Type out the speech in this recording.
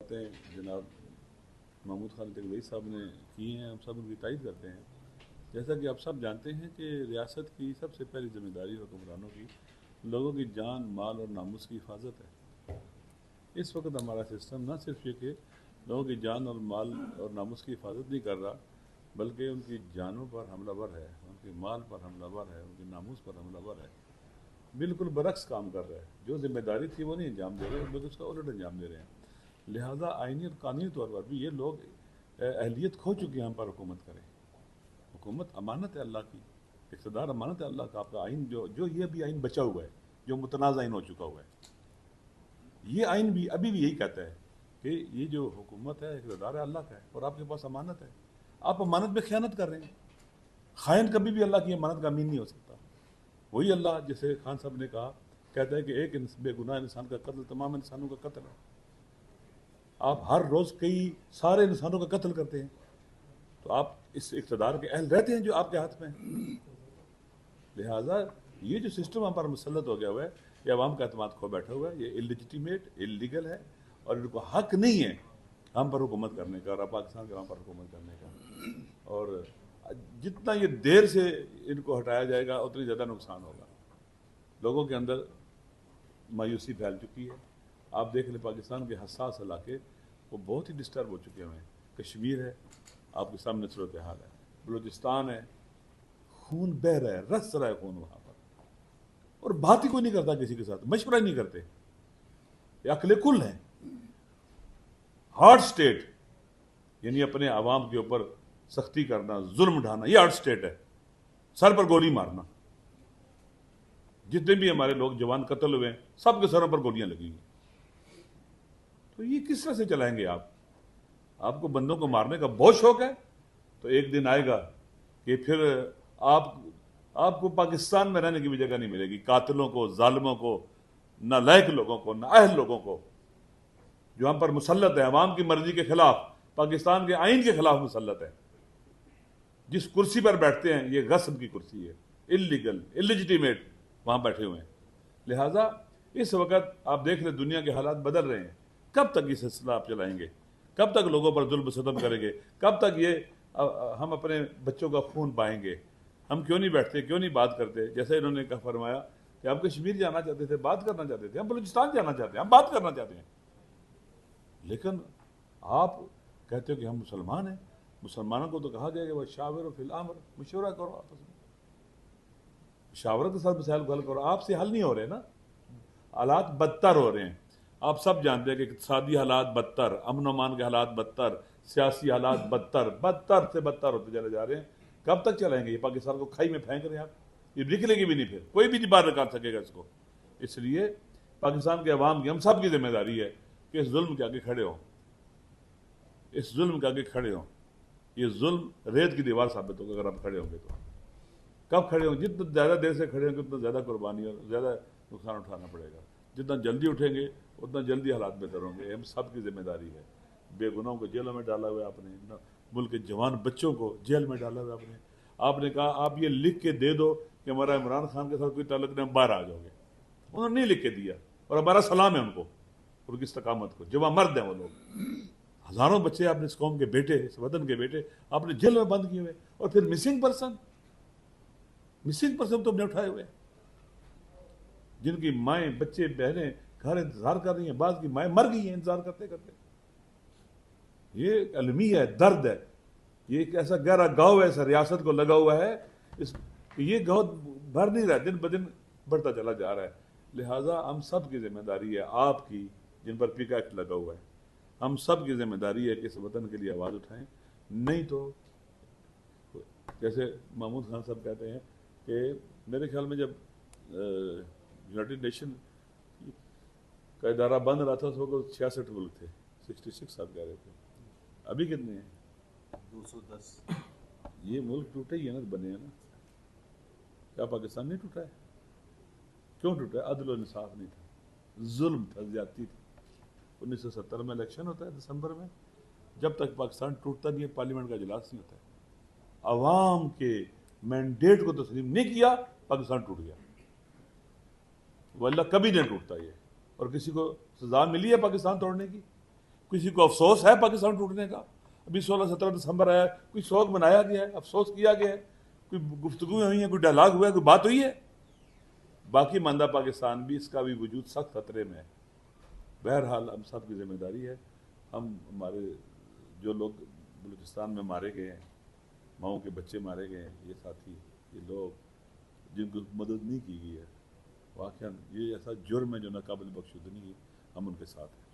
باتیں جناب محمود خان تقوی صاحب نے کی ہیں، ہم سب ان کی تائید کرتے ہیں۔ جیسا کہ آپ سب جانتے ہیں کہ ریاست کی سب سے پہلی ذمہ داری حکمرانوں کی لوگوں کی جان، مال اور ناموس کی حفاظت ہے۔ اس وقت ہمارا سسٹم نہ صرف یہ کہ لوگوں کی جان اور مال اور ناموس کی حفاظت نہیں کر رہا، بلکہ ان کی جانوں پر حملہ ور ہے، ان کے مال پر حملہ ور ہے، ان کے ناموس پر حملہ ور ہے۔ بالکل برعکس کام کر رہا ہے، جو ذمہ داری تھی وہ نہیں انجام دے رہے ہیں، بلکہ اس کا الٹ انجام دے رہے ہیں۔ لہٰذا آئینی اور قانونی طور پر بھی یہ لوگ اہلیت کھو چکے ہیں ہم پر حکومت کریں۔ حکومت امانت ہے اللہ کی، اقتدار امانت ہے اللہ کا۔ آپ کا آئین جو یہ بھی آئین بچا ہوا ہے، جو متنازع آئین ہو چکا ہوا ہے، یہ آئین بھی ابھی بھی یہی کہتا ہے کہ یہ جو حکومت ہے، اقتدار ہے اللہ کا ہے، اور آپ کے پاس امانت ہے۔ آپ امانت میں خیانت کر رہے ہیں۔ خائن کبھی بھی اللہ کی امانت کا امین نہیں ہو سکتا۔ وہی اللہ، جیسے خان صاحب نے کہا، کہتا ہے کہ ایک بے گناہ انسان کا قتل تمام انسانوں کا قتل ہے۔ آپ ہر روز کئی سارے انسانوں کا قتل کرتے ہیں، تو آپ اس اقتدار کے اہل رہتے ہیں جو آپ کے ہاتھ میں ہے۔ لہٰذا یہ جو سسٹم ہم پر مسلط ہو گیا ہوا ہے، یہ عوام کا اعتماد کھو بیٹھا ہوا ہے، یہ اللیجیٹیمیٹ، اللیگل ہے، اور ان کو حق نہیں ہے ہم پر حکومت کرنے کا اور پاکستان کے عوام پر حکومت کرنے کا۔ اور جتنا یہ دیر سے ان کو ہٹایا جائے گا اتنی زیادہ نقصان ہوگا۔ لوگوں کے اندر مایوسی پھیل چکی ہے۔ آپ دیکھ لیں پاکستان کے حساس علاقے وہ بہت ہی ڈسٹرب ہو چکے ہوئے ہیں۔ کشمیر ہے، آپ کے سامنے صورتحال ہے۔ بلوچستان ہے، خون بہہ رہا ہے، رس رہا ہے خون وہاں پر، اور بات ہی کوئی نہیں کرتا کسی کے ساتھ، مشورہ ہی نہیں کرتے۔ یہ عقل کل ہیں، ہارڈ سٹیٹ، یعنی اپنے عوام کے اوپر سختی کرنا، ظلم اٹھانا، یہ ہارڈ سٹیٹ ہے۔ سر پر گولی مارنا، جتنے بھی ہمارے لوگ جوان قتل ہوئے ہیں سب کے سروں پر گولیاں لگی ہیں۔ تو یہ کس طرح سے چلائیں گے آپ کو بندوں کو مارنے کا بہت شوق ہے، تو ایک دن آئے گا کہ پھر آپ کو پاکستان میں رہنے کی بھی جگہ نہیں ملے گی۔ قاتلوں کو، ظالموں کو، نالائق لوگوں کو، نااہل لوگوں کو، جو ہم پر مسلط ہے عوام کی مرضی کے خلاف، پاکستان کے آئین کے خلاف مسلط ہے۔ جس کرسی پر بیٹھتے ہیں یہ غصب کی کرسی ہے، اللیگل، اللیجیٹیمیٹ، وہاں بیٹھے ہوئے ہیں۔ لہٰذا اس وقت آپ دیکھ لیں دنیا کے حالات بدل رہے ہیں۔ کب تک یہ سلسلہ آپ چلائیں گے؟ کب تک لوگوں پر ظلم و ستم کریں گے؟ کب تک یہ ہم اپنے بچوں کا خون پائیں گے؟ ہم کیوں نہیں بیٹھتے، کیوں نہیں بات کرتے؟ جیسے انہوں نے کہا، فرمایا کہ ہم کشمیر جانا چاہتے تھے، بات کرنا چاہتے تھے، ہم بلوچستان جانا چاہتے ہیں، ہم بات کرنا چاہتے ہیں، لیکن آپ کہتے ہو کہ ہم مسلمان ہیں۔ مسلمانوں کو تو کہا گیا کہ وہ شاور فی الامر، مشورہ کرو آپس میں، مشاورت کے ساتھ مسائل کو حل کرو۔ آپ سے حل نہیں ہو رہے نا، حالات بدتر ہو رہے ہیں۔ آپ سب جانتے ہیں کہ اقتصادی حالات بدتر، امن و امان کے حالات بدتر، سیاسی حالات بدتر سے بدتر ہوتے چلے جا رہے ہیں۔ کب تک چلیں گے؟ یہ پاکستان کو کھائی میں پھینک رہے ہیں آپ، یہ نکلے گی بھی نہیں، پھر کوئی بھی نہیں باہر نکال سکے گا اس کو۔ اس لیے پاکستان کے عوام کی، ہم سب کی ذمہ داری ہے کہ اس ظلم کے آگے کھڑے ہوں، اس ظلم کے آگے کھڑے ہوں۔ یہ ظلم ریت کی دیوار ثابت ہوگا اگر آپ کھڑے ہوں گے تو۔ کب کھڑے ہوں؟ جتنا زیادہ دیر سے کھڑے ہوں گے اتنا زیادہ قربانی اور زیادہ نقصان اٹھانا پڑے گا۔ جتنا جلدی اٹھیں گے اتنا جلدی حالات بہتر ہوں گے۔ ہم سب کی ذمہ داری ہے۔ بے گناہوں کو جیلوں میں ڈالا ہوا ہے آپ نے، ملک کے جوان بچوں کو جیل میں ڈالا ہوا ہے آپ نے کہا آپ یہ لکھ کے دے دو کہ ہمارا عمران خان کے ساتھ کوئی تعلق نہیں، ہم باہر آ جاؤ گے۔ انہوں نے نہیں لکھ کے دیا، اور ہمارا سلام ہے ان کو، ان کی استقامت کو۔ جوان مرد ہیں وہ لوگ، ہزاروں بچے آپ نے اس قوم کے بیٹے، اس وطن کے بیٹے آپ نے جیل میں بند کیے ہوئے، اور پھر مسنگ پرسن تو ہم نے اٹھائے ہوئے، جن کی مائیں، بچے، بہنیں گھر انتظار کر رہی ہیں، بعض کی مائیں مر گئی ہیں انتظار کرتے کرتے۔ یہ المی ہے، درد ہے، یہ ایک ایسا گہرا گاؤ ہے ایسا ریاست کو لگا ہوا ہے، یہ گاؤ بھر نہیں رہا، دن بدن بڑھتا چلا جا رہا ہے۔ لہٰذا ہم سب کی ذمہ داری ہے، آپ کی جن پر پیکا ایکٹ لگا ہوا ہے، ہم سب کی ذمہ داری ہے کہ اس وطن کے لیے آواز اٹھائیں۔ نہیں تو جیسے محمود خان صاحب کہتے ہیں کہ میرے خیال میں جب یونائٹڈ نیشن کا ادارہ بند رہا تھا تو 66 ملک تھے، 66 صاحب کہہ رہے تھے، ابھی کتنے ہیں؟ 210۔ یہ ملک ٹوٹے ہی ہے نا، بنے ہیں نا۔ کیا پاکستان نہیں ٹوٹا ہے؟ کیوں ٹوٹا ہے؟ عدل و انصاف نہیں تھا، ظلم تھا، زیادتی تھی۔ 1970 میں الیکشن ہوتا ہے دسمبر میں، جب تک پاکستان ٹوٹتا نہیں ہے پارلیمنٹ کا اجلاس نہیں ہوتا ہے۔ عوام کے مینڈیٹ کو تسلیم نہیں کیا، پاکستان ٹوٹ گیا۔ واللہ کبھی نہیں ٹوٹتا یہ۔ اور کسی کو سزا ملی ہے پاکستان توڑنے کی؟ کسی کو افسوس ہے پاکستان ٹوٹنے کا؟ ابھی 16-17 دسمبر آیا ہے، کوئی شوق منایا گیا ہے، افسوس کیا گیا ہے، کوئی گفتگو ہوئی ہے، کوئی ڈائلاگ ہوا ہے، کوئی بات ہوئی ہے؟ باقی ماندہ پاکستان بھی، اس کا بھی وجود سخت خطرے میں ہے۔ بہرحال ہم سب کی ذمہ داری ہے، ہمارے جو لوگ بلوچستان میں مارے گئے ہیں، ماؤں کے بچے مارے گئے ہیں، یہ ساتھی، یہ لوگ جن کو مدد نہیں کی گئی ہے، واقعا یہ ایسا جرم ہے جو ناقابل بخشودنی ہے، ہم ان کے ساتھ ہیں۔